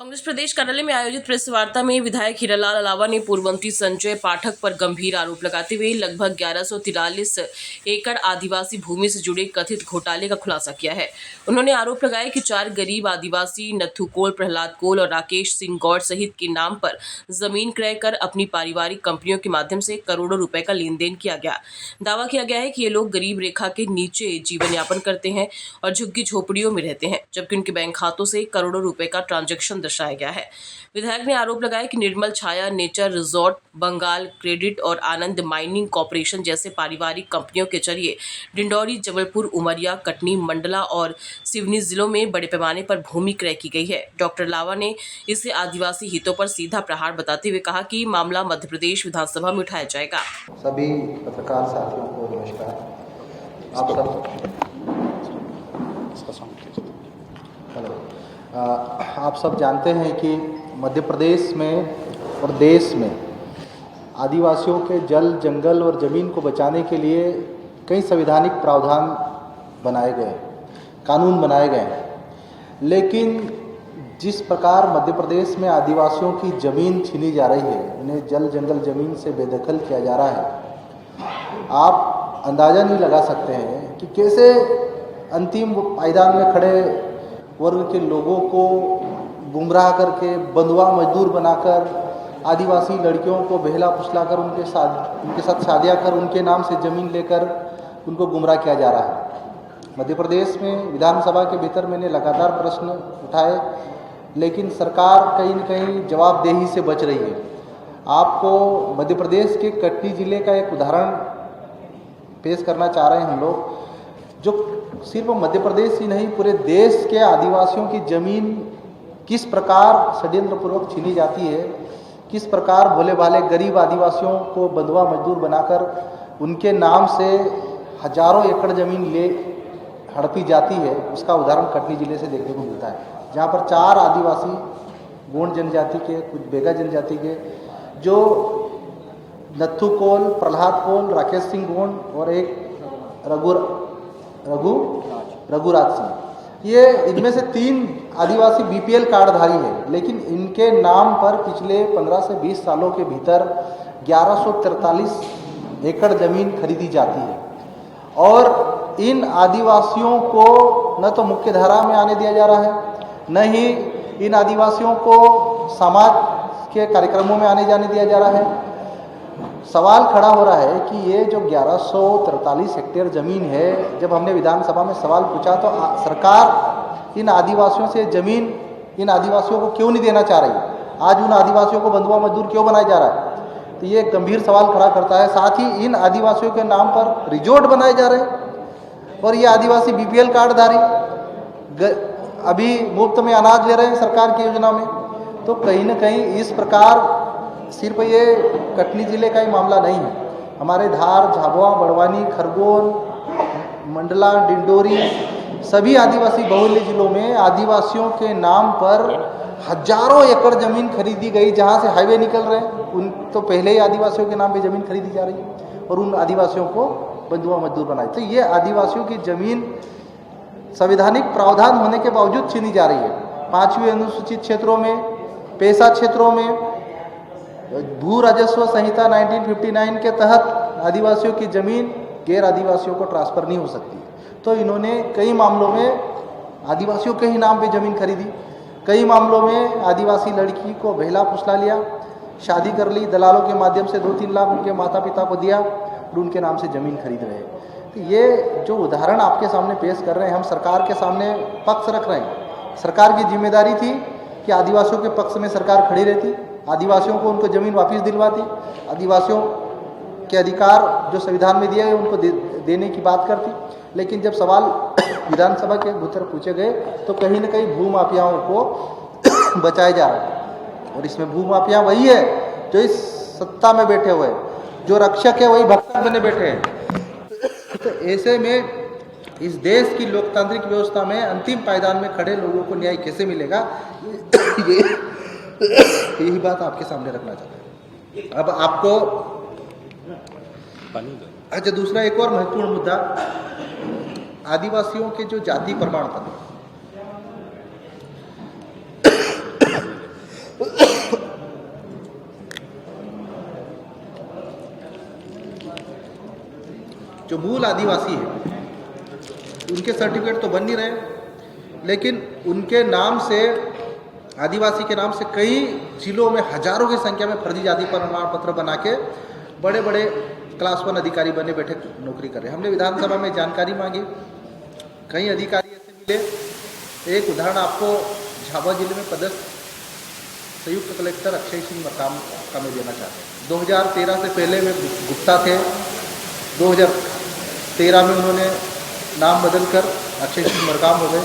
कांग्रेस प्रदेश कार्यालय में आयोजित प्रेस वार्ता में विधायक हीरालाल अलावा ने पूर्व मंत्री संजय पाठक पर गंभीर आरोप लगाते हुए लगभग 1143 एकड़ आदिवासी भूमि से जुड़े कथित घोटाले का खुलासा किया है। उन्होंने आरोप लगाया कि 4 गरीब आदिवासी नथु कोल, प्रहलाद कोल और राकेश सिंह गौड़ सहित के नाम पर जमीन क्रय कर अपनी पारिवारिक कंपनियों के माध्यम से करोड़ों रुपए का लेन देन किया गया। दावा किया गया है कि ये लोग गरीब रेखा के नीचे जीवन यापन करते हैं और झुग्गी झोपड़ियों में रहते हैं, जबकि उनके बैंक खातों से करोड़ों रुपए का ट्रांजैक्शन दर्शाया गया है। विधायक ने आरोप लगाया कि निर्मल छाया नेचर रिजॉर्ट, बंगाल क्रेडिट और आनंद माइनिंग कॉर्पोरेशन जैसे पारिवारिक कंपनियों के जरिए डिंडौरी, जबलपुर, उमरिया, कटनी, मंडला और सिवनी जिलों में बड़े पैमाने पर भूमि क्रय की गई है। डॉक्टर लावा ने इसे आदिवासी हितों पर सीधा प्रहार बताते हुए कहा कि मामला मध्य प्रदेश विधानसभा में उठाया जाएगा। सभी पत्रकार साथियों को नमस्कार। आप सब जानते हैं कि मध्य प्रदेश में और देश में आदिवासियों के जल, जंगल और ज़मीन को बचाने के लिए कई संवैधानिक प्रावधान बनाए गए, कानून बनाए गए, लेकिन जिस प्रकार मध्य प्रदेश में आदिवासियों की ज़मीन छीनी जा रही है, उन्हें जल, जंगल, ज़मीन से बेदखल किया जा रहा है, आप अंदाज़ा नहीं लगा सकते हैं कि कैसे अंतिम पायदान में खड़े वर्ग के लोगों को गुमराह करके, बंधुआ मजदूर बनाकर, आदिवासी लड़कियों को बहला फुसलाकर उनके साथ शादियाँ कर उनके नाम से ज़मीन लेकर उनको गुमराह किया जा रहा है। मध्य प्रदेश में विधानसभा के भीतर मैंने लगातार प्रश्न उठाए, लेकिन सरकार कहीं न कहीं जवाबदेही से बच रही है। आपको मध्य प्रदेश के कटनी जिले का एक उदाहरण पेश करना चाह रहे हैं हम लोग, जो सिर्फ मध्य प्रदेश ही नहीं पूरे देश के आदिवासियों की ज़मीन किस प्रकार षड्यंत्रपूर्वक छीनी जाती है, किस प्रकार भोले भाले गरीब आदिवासियों को बंधुआ मजदूर बनाकर उनके नाम से हजारों एकड़ ज़मीन ले हड़पी जाती है, उसका उदाहरण कटनी जिले से देखने को मिलता है, जहाँ पर 4 आदिवासी गोंड जनजाति के, कुछ बेगा जनजाति के, जो नथु कोल, प्रहलाद कोल, राकेश सिंह गोंड और एक रघुराज सिंह, ये इनमें से 3 आदिवासी बीपीएल कार्डधारी है, लेकिन इनके नाम पर पिछले 15 से 20 सालों के भीतर 1143 एकड़ ज़मीन खरीदी जाती है और इन आदिवासियों को न तो मुख्य धारा में आने दिया जा रहा है, न ही इन आदिवासियों को समाज के कार्यक्रमों में आने जाने दिया जा रहा है। सवाल खड़ा हो रहा है कि ये जो 1143 हेक्टेयर ज़मीन है, जब हमने विधानसभा में सवाल पूछा तो सरकार इन आदिवासियों से ज़मीन इन आदिवासियों को क्यों नहीं देना चाह रही, आज उन आदिवासियों को बंधुआ मजदूर क्यों बनाया जा रहा है, तो ये एक गंभीर सवाल खड़ा करता है। साथ ही इन आदिवासियों के नाम पर रिजॉर्ट बनाए जा रहे हैं और ये आदिवासी बीपीएल कार्डधारी अभी मुफ्त में अनाज ले रहे हैं सरकार की योजना में। तो कहीं ना कहीं इस प्रकार सिर्फ ये कटनी जिले का ही मामला नहीं है, हमारे धार, झाबुआ, बड़वानी, खरगोन, मंडला, डिंडोरी, सभी आदिवासी बहुल्य जिलों में आदिवासियों के नाम पर हजारों एकड़ ज़मीन खरीदी गई, जहां से हाईवे निकल रहे हैं उन तो पहले ही आदिवासियों के नाम पे ज़मीन खरीदी जा रही है और उन आदिवासियों को बंधुआ मजदूर बनाए। तो ये आदिवासियों की ज़मीन संवैधानिक प्रावधान होने के बावजूद छीनी जा रही है। 5वीं अनुसूचित क्षेत्रों में, पेशा क्षेत्रों में भू राजस्व संहिता 1959 के तहत आदिवासियों की ज़मीन गैर आदिवासियों को ट्रांसफ़र नहीं हो सकती। तो इन्होंने कई मामलों में आदिवासियों के ही नाम पे ज़मीन खरीदी, कई मामलों में आदिवासी लड़की को बहला फुसला लिया, शादी कर ली, दलालों के माध्यम से 2-3 लाख उनके माता पिता को दिया और उनके नाम से ज़मीन खरीद रहे हैं। तो ये जो उदाहरण आपके सामने पेश कर रहे हैं, हम सरकार के सामने पक्ष रख रहे हैं। सरकार की जिम्मेदारी थी कि आदिवासियों के पक्ष में सरकार खड़ी रहती, आदिवासियों को उनको ज़मीन वापस दिलवाती, आदिवासियों के अधिकार जो संविधान में दिए गए उनको देने की बात करती। लेकिन जब सवाल विधानसभा के भीतर पूछे गए तो कहीं न कहीं भूमाफियाओं को बचाया जा रहा है और इसमें भूमाफिया वही है जो इस सत्ता में बैठे हुए, जो रक्षक है वही भक्षक बने बैठे हैं। तो ऐसे में इस देश की लोकतांत्रिक व्यवस्था में अंतिम पायदान में खड़े लोगों को न्याय कैसे मिलेगा, यही बात आपके सामने रखना चाहता हूँ। अब आपको अच्छा, दूसरा एक और महत्वपूर्ण मुद्दा, आदिवासियों के जो जाति प्रमाण पत्र जो मूल आदिवासी है उनके सर्टिफिकेट तो बन नहीं रहे, लेकिन उनके नाम से, आदिवासी के नाम से कई जिलों में हजारों की संख्या में फर्जी जाति प्रमाण पत्र बना के बड़े बड़े क्लास 1 अधिकारी बने बैठे नौकरी कर रहे हैं। हमने विधानसभा में जानकारी मांगी, कई अधिकारी ऐसे मिले। एक उदाहरण आपको झाबुआ जिले में पदस्थ संयुक्त कलेक्टर अक्षय सिंह मरकाम का मैं देना चाहता हूँ। 2013 से पहले वे गुप्ता थे। 2013 में उन्होंने नाम बदलकर अक्षय सिंह मरकाम हो गए।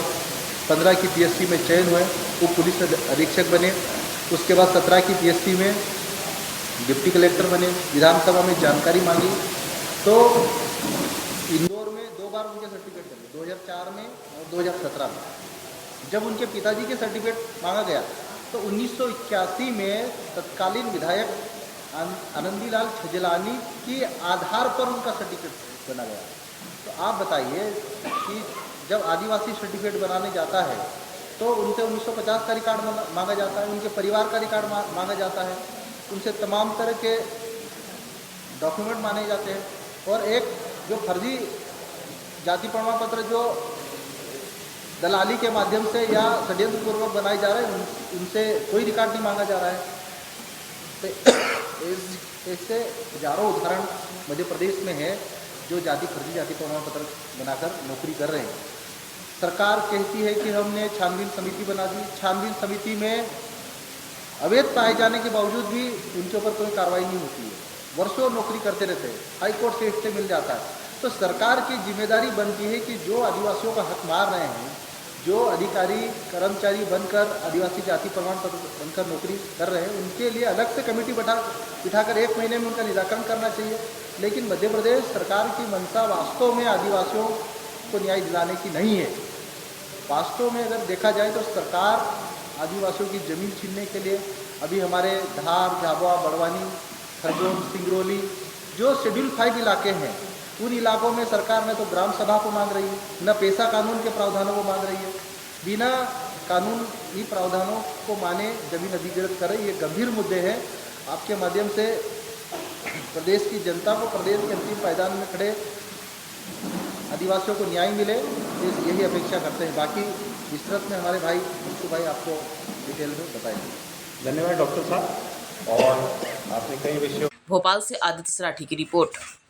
15 की पीएससी में चयन हुए, उप पुलिस अधीक्षक बने। उसके बाद 17 की पीएससी में डिप्टी कलेक्टर बने। विधानसभा में जानकारी मांगी तो इंदौर में 2 बार उनके सर्टिफिकेट बने, 2004 में और 2017 में। जब उनके पिताजी के सर्टिफिकेट मांगा गया तो 1981 में तत्कालीन विधायक आनंदीलाल छजलानी के आधार पर उनका सर्टिफिकेट बना गया। तो आप बताइए कि जब आदिवासी सर्टिफिकेट बनाने जाता है तो उनसे 1950 का रिकॉर्ड मांगा जाता है, उनके परिवार का रिकॉर्ड मांगा जाता है, उनसे तमाम तरह के डॉक्यूमेंट माने जाते हैं, और एक जो फर्जी जाति प्रमाण पत्र जो दलाली के माध्यम से या षड्यंत्र पूर्वक बनाए जा रहे हैं उनसे कोई रिकॉर्ड नहीं मांगा जा रहा है। तो ऐसे हजारों उदाहरण मध्य प्रदेश में है जो फर्जी जाति प्रमाण पत्र बनाकर नौकरी कर रहे हैं। सरकार कहती है कि हमने छानबीन समिति बना दी, छानबीन समिति में अवैध पाए जाने के बावजूद भी उनके ऊपर कोई कार्रवाई नहीं होती है। वर्षों नौकरी करते रहते हैं, हाई कोर्ट से स्टे मिल जाता है। तो सरकार की जिम्मेदारी बनती है कि जो आदिवासियों का हक मार रहे हैं, जो अधिकारी कर्मचारी बनकर आदिवासी जाति प्रमाण पत्र बनकर नौकरी कर रहे हैं, उनके लिए अलग से कमेटी बिठाकर 1 महीने में उनका निराकरण करना चाहिए। लेकिन मध्य प्रदेश सरकार की मंशा वास्तव में आदिवासियों को न्याय दिलाने की नहीं है। वास्तव में अगर देखा जाए तो सरकार आदिवासियों की ज़मीन छीनने के लिए अभी हमारे धार, झाबुआ, बड़वानी, खरगोन, सिंगरौली जो शेड्यूल 5 इलाके हैं, उन इलाकों में सरकार ने तो ग्राम सभा को मांग रही है, न पेशा कानून के प्रावधानों को मांग रही है। बिना कानूनी प्रावधानों को माने जमीन अधिग्रहित करे, ये गंभीर मुद्दे हैं। आपके माध्यम से प्रदेश की जनता को, प्रदेश के अंतिम पायदान में खड़े आदिवासियों को न्याय मिले, यही अपेक्षा करते हैं। बाकी विस्तृत में हमारे भाई मुंसू भाई आपको डिटेल में बताएंगे। धन्यवाद डॉक्टर साहब। और आपने कई विषयों भोपाल से आदित्य सराठी की रिपोर्ट।